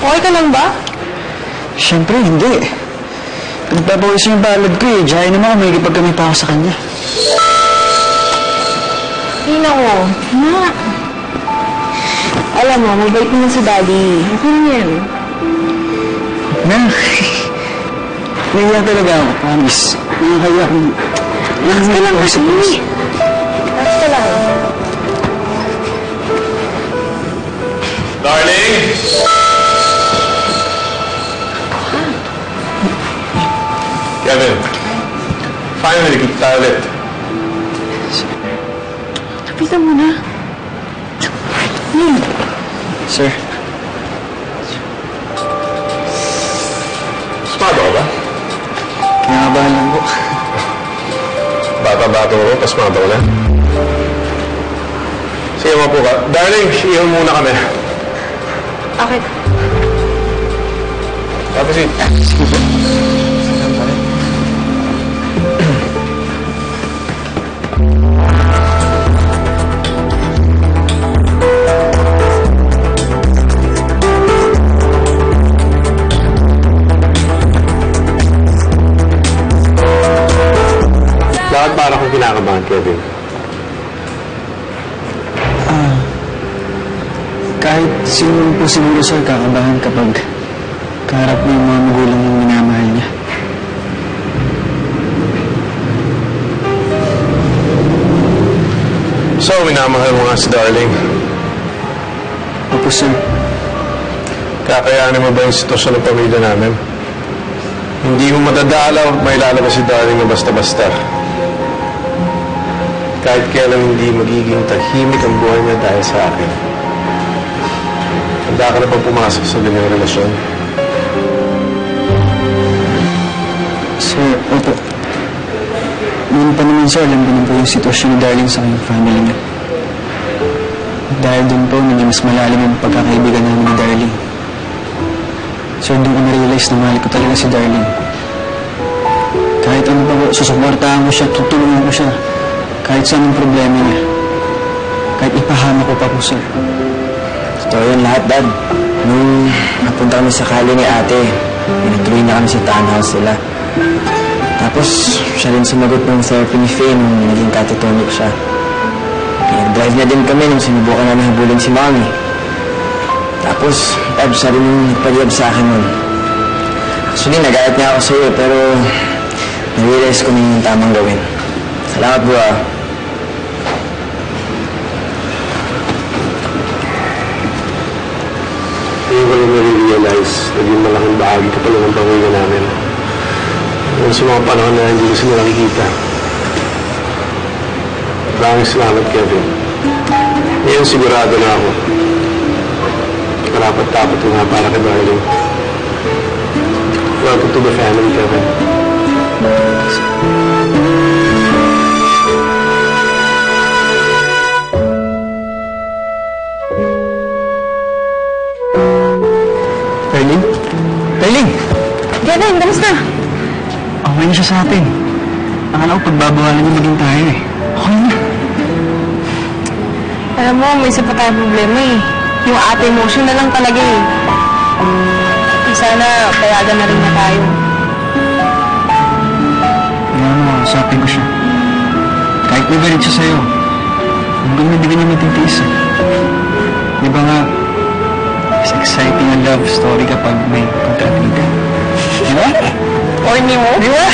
Okay ka lang ba? Siyempre, hindi. Pinagpapawisan yung balad ko eh. Diyan naman ako, may kami pa ako sa kanya. Hina ko. Ma. Alam mo, mabait naman si Daddy. Okay na yan. Na. Nahiya talaga ako, promise. Nakakaya akong... Relax ka lang kasi. Relax ka lang. Darling! Kevin, finally, kita tayo ulit. Kapitan mo na. Sir. Pasmado ka ba? Kinakabahan lang po. Bata-bata ko, pasmado ka na. Sige, mapo ka. Darling, iyon muna kami. Okay. Tapos Sige po. bakit para kung kinakabahan, Kevin? Kahit sino po siguro, sir, kakabahan kapag kaharap mo yung mga magulang yung minamahal niya. So, minamahal mo nga si Darling. Opo, sir. Kakayanin mo ba yung sitwasyon ng pamilya namin? Hindi mo madadalaw at may lalabas si Darling na basta-basta. Kahit kailan hindi magiging tahimik ang buhay niya dahil sa akin. Handa ka na pang pumasok sa ganyang relasyon? Sir, opo. Noon pa naman, sir, alam ko na po yung sitwasyon ni Darling sa kanyang family niya. Dahil doon po, naging mas malalim yung pagkakaibigan namin ni Darling. Sir, doon ko na-realize na mahal ko talaga si Darling. Kahit ano pa po, susuportahan ko siya, tutulungan ko siya. Kahit saan ang problema niya. Kahit ipahama ko pa po, sir. Totoo yun lahat, Dad. Nung napunta kami sa kali ni ate, pinatuloy na kami sa townhouse nila. Tapos, siya rin sumagot ng therapy ni Faye nung naging catatonic siya. Nag-drive na din kami nung sinubukan namin habulin si Mommy. Tapos, siya rin yung nagpaliyab sa akin nun. Actually, nagalit niya ako sa'yo, pero na-realize ko na yung tamang gawin. Salamat, bro, ah. Hindi ko lang nare-realize. Naging malaking bahagi ka pala ng pamilya namin. Yung sa mga panahon na hindi ko sila nakikita. Maraming salamat, Kevin. Ngayon sigurado na ako. Karapat-dapat ko nga para kay Darling. Welcome to the family, Kevin. Darling? Darling! Kevin, kamusta? Okay na siya sa atin. Akala ko pagbabawalan niya maging tayo eh. Okay na. Alam mo, may isa pa tayong problema eh. Yung ate mo, siya na lang talaga eh. Sana payagan na rin na tayo. Kaya makakasapin ko siya. Kahit may galit siya sa'yo, hanggang hindi ka niya matitiis eh. Di ba nga, mas exciting ang love story kapag may kontrabida. Di ba? Or ni mo? Di ba?